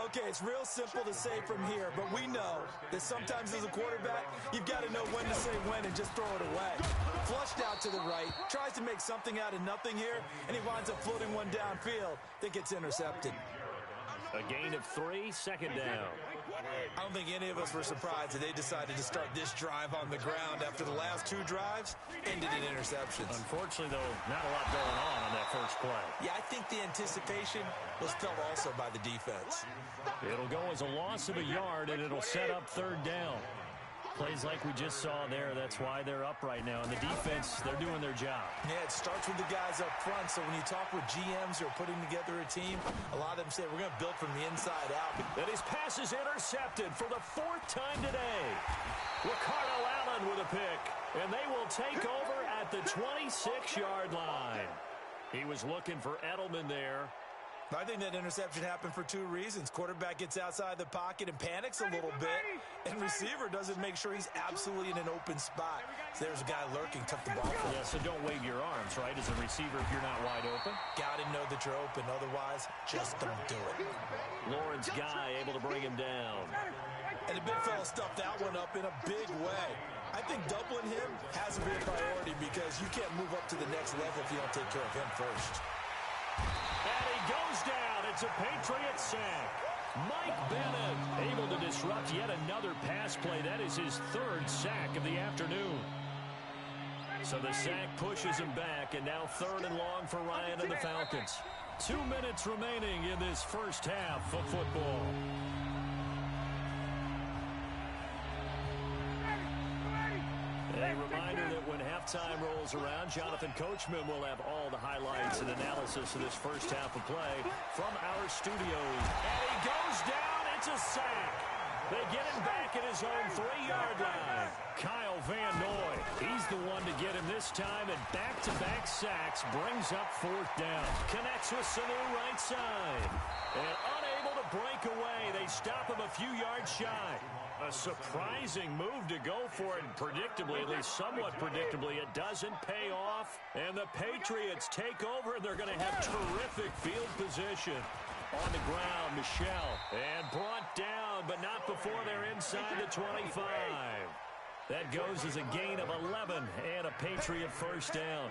Okay, it's real simple to say from here, but we know that sometimes as a quarterback, you've got to know when to say when and just throw it away. Flushed out to the right, tries to make something out of nothing here, and he winds up floating one downfield that gets intercepted. A gain of 3, second down. I don't think any of us were surprised that they decided to start this drive on the ground after the last 2 drives ended in interceptions. Unfortunately, though, not a lot going on that first play. Yeah, I think the anticipation was felt also by the defense. It'll go as a loss of a yard, and it'll set up 3rd down. Plays like we just saw there, that's why they're up right now. And the defense, they're doing their job. Yeah, it starts with the guys up front. So when you talk with GMs who are putting together a team, a lot of them say, we're going to build from the inside out. And his pass is intercepted for the 4th time today. Ricardo Allen with a pick. And they will take over at the 26-yard line. He was looking for Edelman there. I think that interception happened for 2 reasons. Quarterback gets outside the pocket and panics a little bit, and receiver doesn't make sure he's absolutely in an open spot. So there's a guy lurking, took the ball from him. Yeah, so don't wave your arms, right, as a receiver if you're not wide open. Got to know that you're open. Otherwise, just don't do it. Lawrence Guy able to bring him down. And the big fella stuffed that one up in a big way. I think doubling him has to be a priority because you can't move up to the next level if you don't take care of him first. And he goes down. It's a Patriot sack. Mike Bennett able to disrupt yet another pass play. That is his 3rd sack of the afternoon. So the sack pushes him back, and now 3rd and long for Ryan and the Falcons. 2 minutes remaining in this first half of football. A reminder that when halftime rolls around, Jonathan Coachman will have all the highlights and analysis of this first half of play from our studios. And he goes down. It's a sack. They get him back at his own 3-yard line. Kyle Van Noy, he's the one to get him this time, and back-to-back sacks brings up 4th down. Connects with Sanu right side. And unable to break away, they stop him a few yards shy. A surprising move to go for it, predictably, at least somewhat predictably. It doesn't pay off, and the Patriots take over, and they're going to have terrific field position. On the ground, Michel, and brought down, but not before they're inside the 25. That goes as a gain of 11 and a Patriot first down.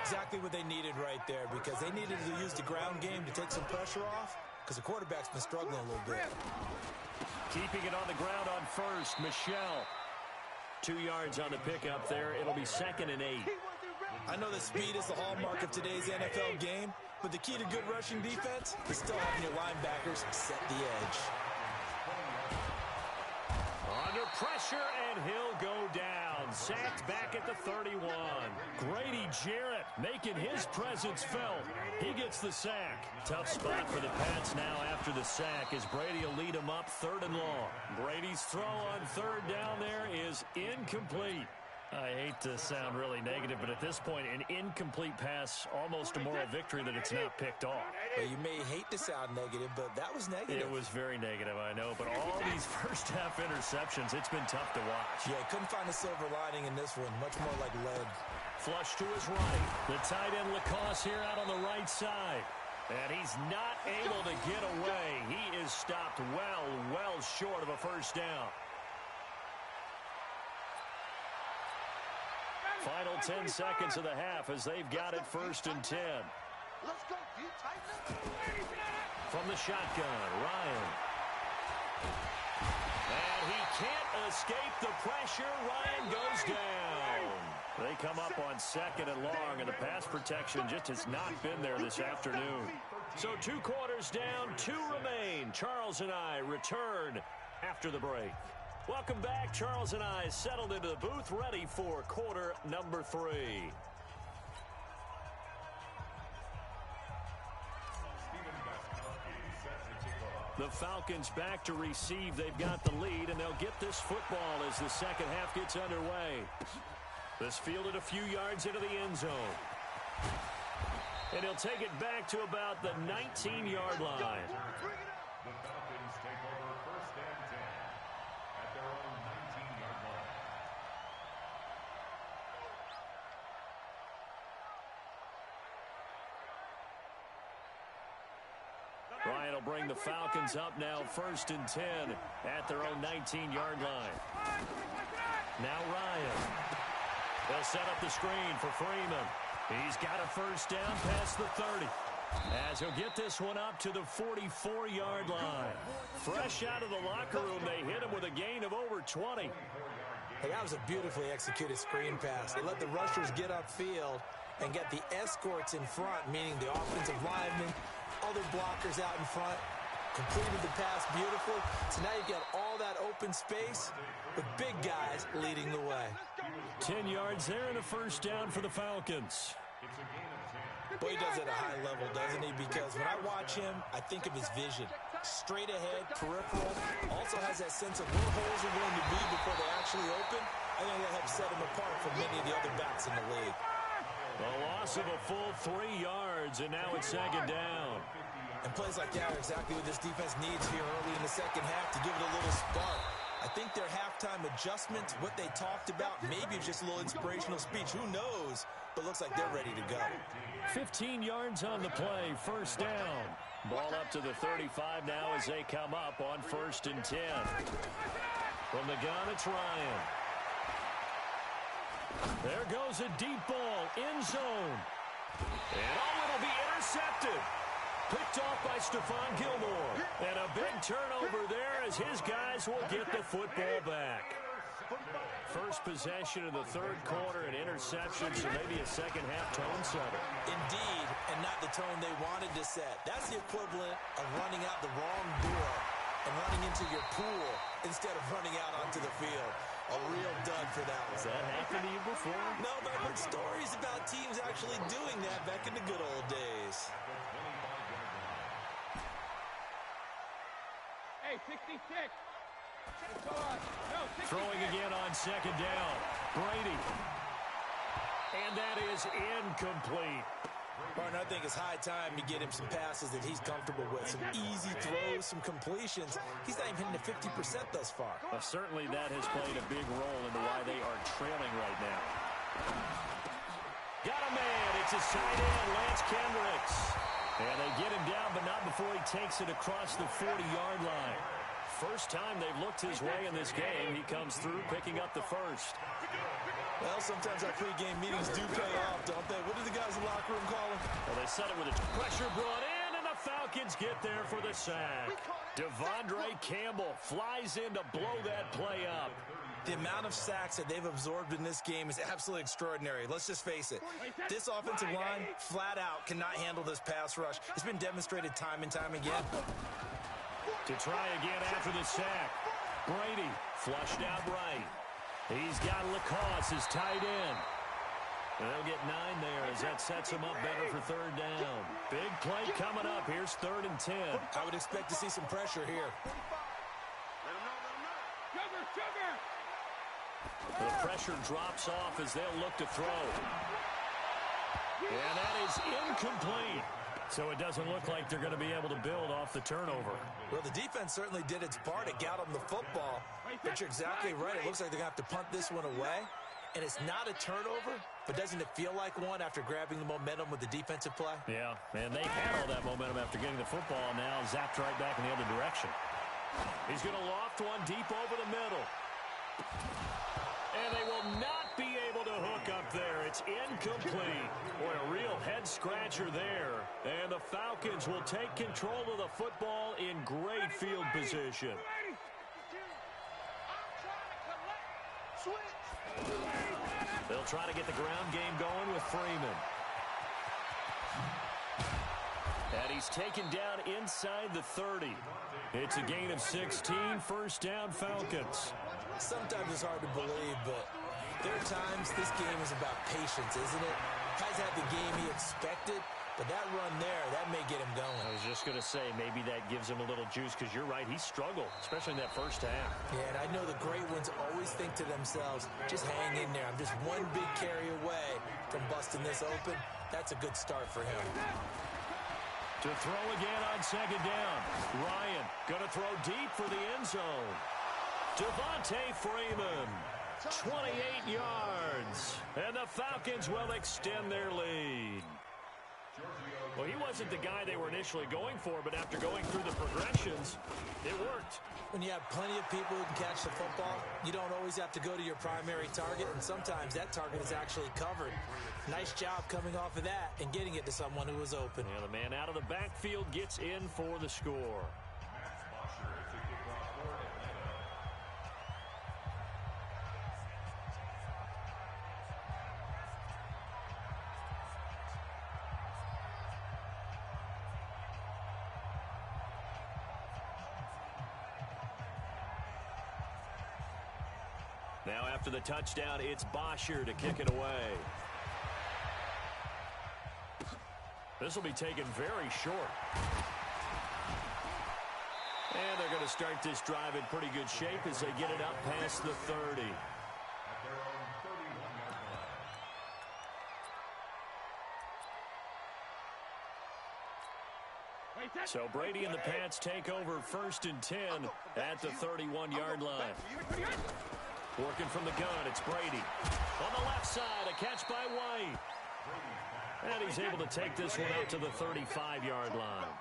Exactly what they needed right there because they needed to use the ground game to take some pressure off because the quarterback's been struggling a little bit. Keeping it on the ground on first, Michel. 2 yards on the pickup there. It'll be 2nd and 8. I know that speed is the hallmark of today's NFL game, but the key to good rushing defense is still having your linebackers set the edge. Under pressure, and he'll go down. Sacked back at the 31. Grady Jarrett making his presence felt. He gets the sack. Tough spot for the Pats now after the sack as Brady will lead him up 3rd and long. Brady's throw on 3rd down there is incomplete. I hate to sound really negative, but at this point, an incomplete pass, almost a moral victory that it's not picked off. Well, you may hate to sound negative, but that was negative. It was very negative, I know, but all these first half interceptions, it's been tough to watch. Yeah, couldn't find a silver lining in this one, much more like lead. Flush to his right. The tight end Lacoste here out on the right side. And he's not able to get away. He is stopped well short of a first down. Final 10 seconds of the half as they've got it 1st and 10. Let's go, D. Tighten up. From the shotgun, Ryan. And he can't escape the pressure. Ryan goes down. They come up on 2nd and long, and the pass protection just has not been there this afternoon. So 2 quarters down, 2 remain. Charles and I return after the break. Welcome back. Charles and I settled into the booth, ready for quarter number 3. The Falcons back to receive. They've got the lead, and they'll get this football as the second half gets underway. This fielded a few yards into the end zone. And he'll take it back to about the 19-yard line. The Falcons take over 1st and 10 at their own 19-yard line. Ryan will bring the Falcons up now 1st and 10 at their own 19-yard line. Now Ryan. They'll set up the screen for Freeman. He's got a 1st down past the 30. As he'll get this one up to the 44-yard line. Fresh out of the locker room, they hit him with a gain of over 20. Hey, that was a beautifully executed screen pass. They let the rushers get upfield and get the escorts in front, meaning the offensive linemen, other blockers out in front, completed the pass beautifully. So now you've got all that open space with big guys leading the way. 10 yards there and a 1st down for the Falcons. Boy, he does it at a high level, doesn't he? Because when I watch him, I think of his vision. Straight ahead, peripheral. Also has that sense of where holes are going to be before they actually open. I think that helps set him apart from many of the other backs in the league. A loss of a full 3 yards, and now it's 2nd down. And plays like that are exactly what this defense needs here early in the second half to give it a little spark. I think their halftime adjustments, what they talked about, maybe it's just a little inspirational speech. Who knows? But looks like they're ready to go. 15 yards on the play, 1st down. Ball up to the 35 now as they come up on 1st and 10. From the gun, it's Ryan. There goes a deep ball, end zone. And it'll be intercepted. Picked off by Stephon Gilmore. And a big turnover there as his guys will get the football back. First possession of the 3rd quarter, an interception, so maybe a second half tone setter. Indeed, and not the tone they wanted to set. That's the equivalent of running out the wrong door and running into your pool instead of running out onto the field. A real dud for that one. Has that happened to you before? No, but I've heard stories about teams actually doing that back in the good old days. Hey, 66. Throwing again on 2nd down. Brady. And that is incomplete. Martin, I think it's high time to get him some passes that he's comfortable with. Some easy throws, some completions. He's not even hitting the 50% thus far. Well, certainly that has played a big role into why they are trailing right now. Got a man. It's his tight end, Lance Kendricks. And they get him down, but not before he takes it across the 40-yard line. First time they've looked his way in this game. He comes through picking up the 1st. Well, sometimes our pregame meetings do pay off, don't they? What do the guys in the locker room call them? Well, they set it with a pressure brought in, and the Falcons get there for the sack. Devondre Campbell flies in to blow that play up. The amount of sacks that they've absorbed in this game is absolutely extraordinary. Let's just face it. This offensive line, flat out, cannot handle this pass rush. It's been demonstrated time and time again. To try again after the sack. Brady flushed out right. He's got Lacoste, his tight end. They'll get 9 there as that sets him up better for 3rd down. Big play coming up. Here's 3rd and 10. I would expect to see some pressure here. The pressure drops off as they'll look to throw. And that is incomplete. So it doesn't look like they're going to be able to build off the turnover. Well, the defense certainly did its part to get them the football. But you're exactly right. It looks like they're going to have to punt this one away. And it's not a turnover, but doesn't it feel like one after grabbing the momentum with the defensive play? Yeah, and they had all that momentum after getting the football. Now zapped right back in the other direction. He's going to loft one deep over the middle. And they will not be able to hook up there. It's incomplete. Boy, a real head-scratcher there. And the Falcons will take control of the football in great field position. They'll try to get the ground game going with Freeman. And he's taken down inside the 30. It's a gain of 16, first down Falcons. Sometimes it's hard to believe, but there are times this game is about patience, isn't it? Guy's had the game he expected, but that run there, that may get him going. I was just going to say, maybe that gives him a little juice, because you're right, he struggled, especially in that first half. Yeah, and I know the great ones always think to themselves, just hang in there. I'm just one big carry away from busting this open. That's a good start for him. To throw again on second down. Ryan going to throw deep for the end zone. Devontae Freeman, 28 yards. And the Falcons will extend their lead. Well, he wasn't the guy they were initially going for, but after going through the progressions, it worked. When you have plenty of people who can catch the football, you don't always have to go to your primary target, and sometimes that target is actually covered. Nice job coming off of that and getting it to someone who was open. And the man out of the backfield gets in for the score. Now after the touchdown, it's Bosher to kick it away. This will be taken very short. And they're going to start this drive in pretty good shape as they get it up past the 30. So Brady and the Pats take over 1st and 10 at the 31-yard line. Working from the gun, it's Brady. On the left side, a catch by White. And he's able to take this one out to the 35-yard line.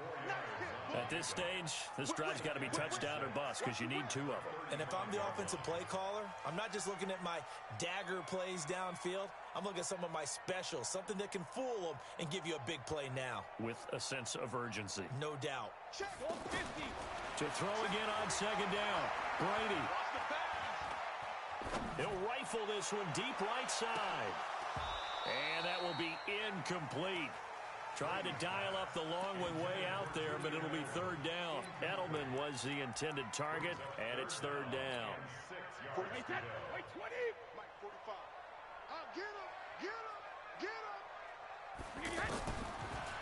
At this stage, this drive's got to be touchdown or bust because you need 2 of them. And if I'm the offensive play caller, I'm not just looking at my dagger plays downfield. I'm looking at some of my specials, something that can fool them and give you a big play now. With a sense of urgency. No doubt. To throw again on second down, Brady. He'll rifle this one deep right side. And that will be incomplete. Tried to dial up the long one way out there, but it'll be 3rd down. Edelman was the intended target, and it's 3rd down.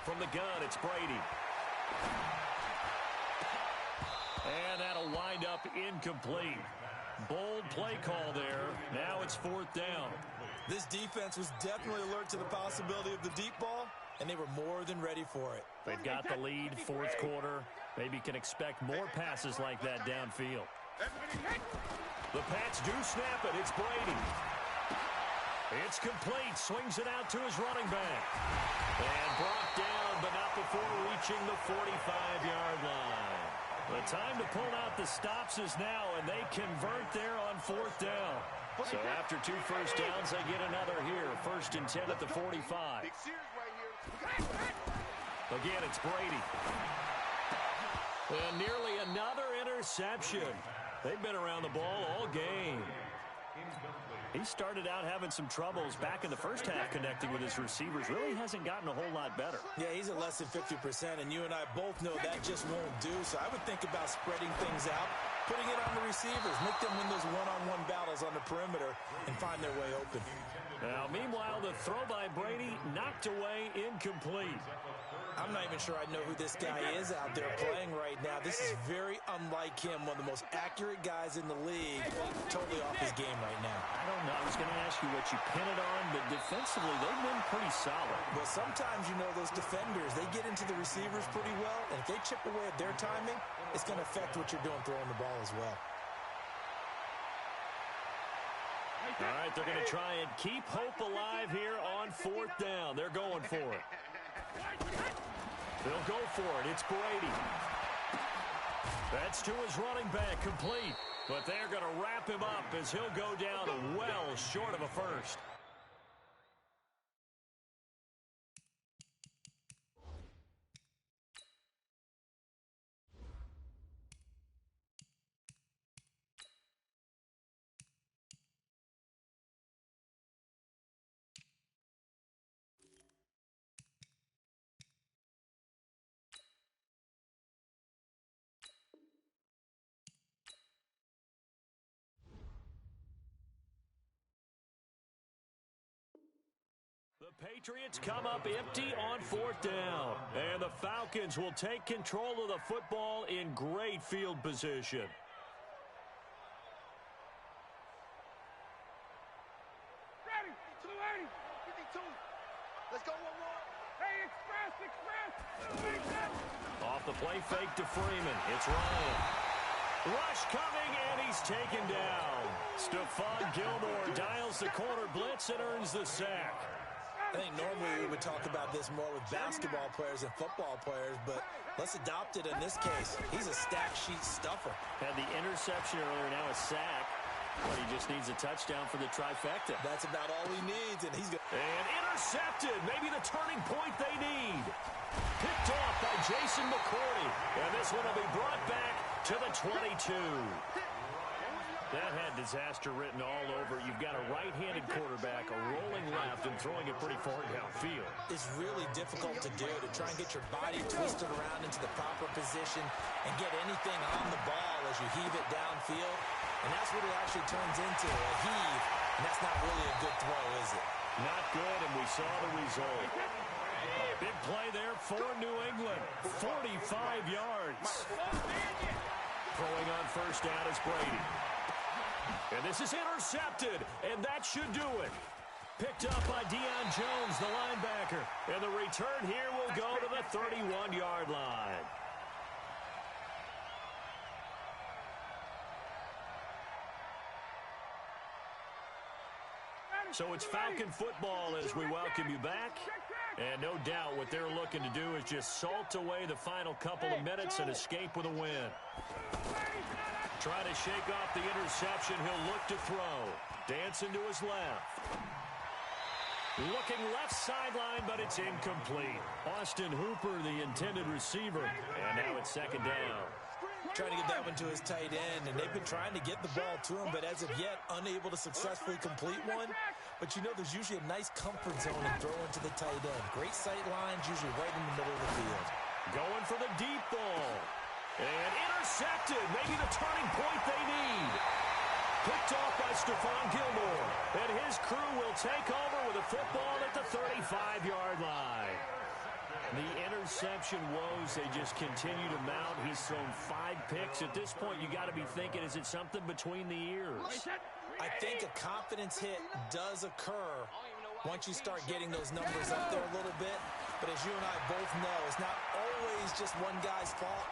From the gun, it's Brady. And that'll wind up incomplete. Bold play call there. Now it's 4th down. This defense was definitely alert to the possibility of the deep ball, and they were more than ready for it. They've got the lead, 4th quarter. Maybe can expect more passes like that downfield. The Pats do snap it. It's Brady. It's complete. Swings it out to his running back. And brought down, but not before reaching the 45-yard line. The time to pull out the stops is now, and they convert there on 4th down. So after 2 first downs, they get another here. 1st and 10 at the 45. Again, it's Brady. And nearly another interception. They've been around the ball all game. He started out having some troubles back in the first half connecting with his receivers. Really hasn't gotten a whole lot better. Yeah, he's at less than 50%, and you and I both know that just won't do. So I would think about spreading things out, putting it on the receivers, make them win those one-on-one battles on the perimeter and find their way open. Now, meanwhile, the throw by Brady knocked away, incomplete. I'm not even sure I know who this guy is out there playing right now. This is very unlike him, one of the most accurate guys in the league, totally off his game right now. I don't know. I was going to ask you what you pin it on, but defensively, they've been pretty solid. Well, sometimes, you know, those defenders, they get into the receivers pretty well, and if they chip away at their timing, it's going to affect what you're doing throwing the ball as well. All right, they're going to try and keep hope alive here on 4th down. They're going for it. They'll go for it. It's Brady. That's to his running back, complete. But they're going to wrap him up as he'll go down well short of a first. Patriots come up empty on 4th down. And the Falcons will take control of the football in great field position. Ready, 280, 52. Let's go one more. Hey, express. Off the play fake to Freeman. It's Ryan. Rush coming, and he's taken down. Stephon Gilmore dials the corner blitz and earns the sack. I think normally we would talk about this more with basketball players and football players, but let's adopt it in this case. He's a stack sheet stuffer. Had the interception earlier, now a sack. But he just needs a touchdown for the trifecta. That's about all he needs, and he's good. And intercepted. Maybe the turning point they need. Picked off by Jason McCourty. And this one will be brought back to the 22. That had disaster written all over. You've got a right-handed quarterback, a rolling left, and throwing it pretty far downfield. It's really difficult to do, to try and get your body twisted around into the proper position and get anything on the ball as you heave it downfield. And that's what it actually turns into, a heave. And that's not really a good throw, is it? Not good, and we saw the result. A big play there for New England. 45 yards. Throwing on 1st down is Brady. And this is intercepted, and that should do it. Picked up by Deion Jones, the linebacker. And the return here will go to the 31-yard line. So it's Falcon football as we welcome you back. And no doubt what they're looking to do is just salt away the final couple of minutes and escape with a win. Trying to shake off the interception. He'll look to throw. Dancing to his left. Looking left sideline, but it's incomplete. Austin Hooper, the intended receiver. And now it's 2nd down. Trying to get that one to his tight end, and they've been trying to get the ball to him, but as of yet, unable to successfully complete one. But you know there's usually a nice comfort zone in throwing to the tight end. Great sight lines, usually right in the middle of the field. Going for the deep ball. And intercepted. Maybe the turning point they need. Picked off by Stephon Gilmore. And his crew will take over with a football at the 35-yard line. The interception woes, they just continue to mount. He's thrown 5 picks. At this point, you got to be thinking, is it something between the ears? I think a confidence hit does occur once you start getting those numbers up there a little bit. But as you and I both know, it's not always just one guy's fault.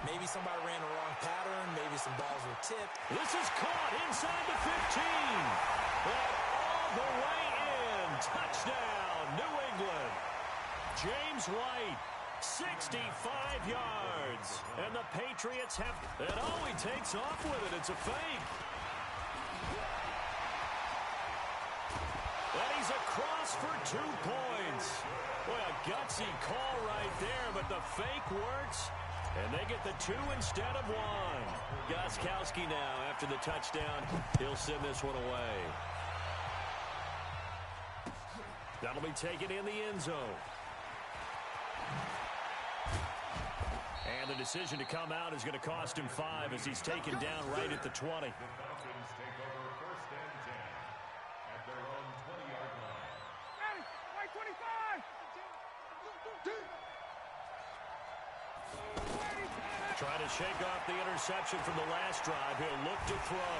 Maybe somebody ran a wrong pattern. Maybe some balls were tipped. This is caught inside the 15. And all the way in. Touchdown, New England. James White, 65 yards. And the Patriots have... And oh, he takes off with it. It's a fake. And he's across for 2 points. Boy, a gutsy call right there, but the fake works. And they get the 2 instead of 1. Gostkowski now, after the touchdown, he'll send this one away. That'll be taken in the end zone. And the decision to come out is going to cost him 5 as he's taken down right at the 20. The Falcons take over 1st and 10 at their own 20-yard line. Ready, right 25. Trying to shake off the interception from the last drive. He'll look to throw.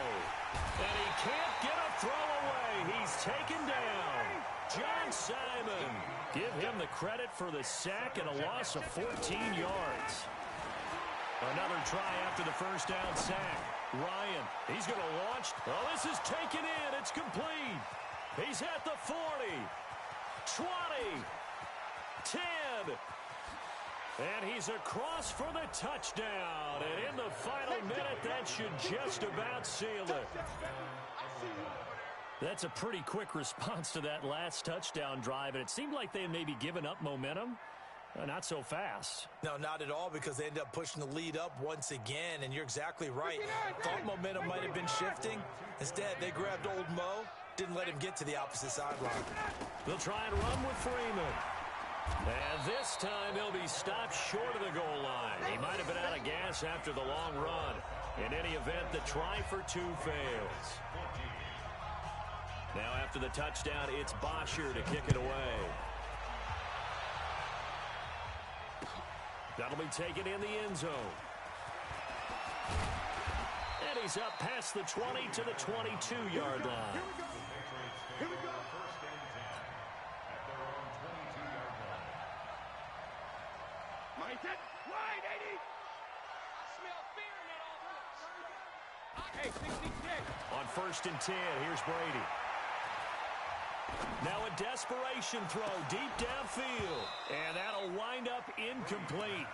And he can't get a throw away. He's taken down. John Simon. Give him the credit for the sack and a loss of 14 yards. Another try after the 1st down sack. Ryan, he's going to launch. Oh, this is taken in. It's complete. He's at the 40, 20, 10. And he's across for the touchdown. And in the final minute, that should just about seal it. That's a pretty quick response to that last touchdown drive. And it seemed like they had maybe given up momentum. Not so fast. No, not at all, because they ended up pushing the lead up once again. And you're exactly right. Thought momentum might have been shifting. Instead, they grabbed old Mo. Didn't let him get to the opposite sideline. They'll try and run with Freeman. And this time he'll be stopped short of the goal line. He might have been out of gas after the long run. In any event, the try for 2 fails. Now after the touchdown, it's Bosher to kick it away. That'll be taken in the end zone. And he's up past the 20 to the 22-yard line. Here we go. First and 10 at their own 22-yard line. Mindset. Wide, 80. I smell fear in that offense. Hey, 66. On first and 10, here's Brady. Now a desperation throw deep downfield. And that'll wind up incomplete.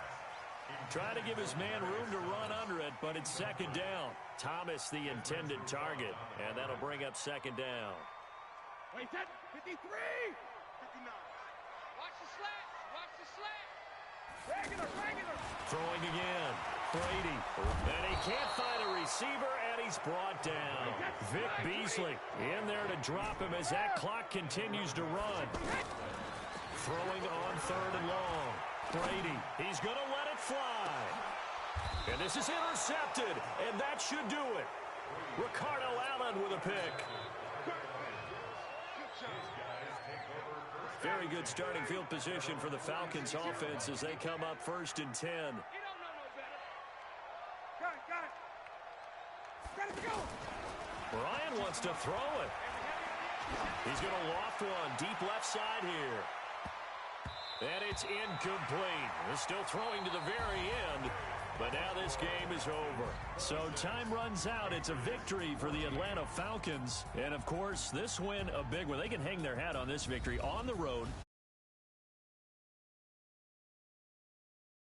Trying to give his man room to run under it, but it's second down. Thomas the intended target, and that'll bring up second down. Wait, that 53. 59. Watch the slant. Watch the slant. Regular. Throwing again. Brady. And he can't find a receiver, and he's brought down. Vic Beasley in there to drop him as that clock continues to run. Throwing on third and long. Brady, he's going to let it fly. And this is intercepted, and that should do it. Ricardo Allen with a pick. Very good starting field position for the Falcons offense as they come up first and 10. You don't know no better. Got it. Go. Ryan wants to throw it. He's going to loft one deep left side here. And it's incomplete. They're still throwing to the very end. But now this game is over. So time runs out. It's a victory for the Atlanta Falcons. And, of course, this win a big one. They can hang their hat on this victory on the road.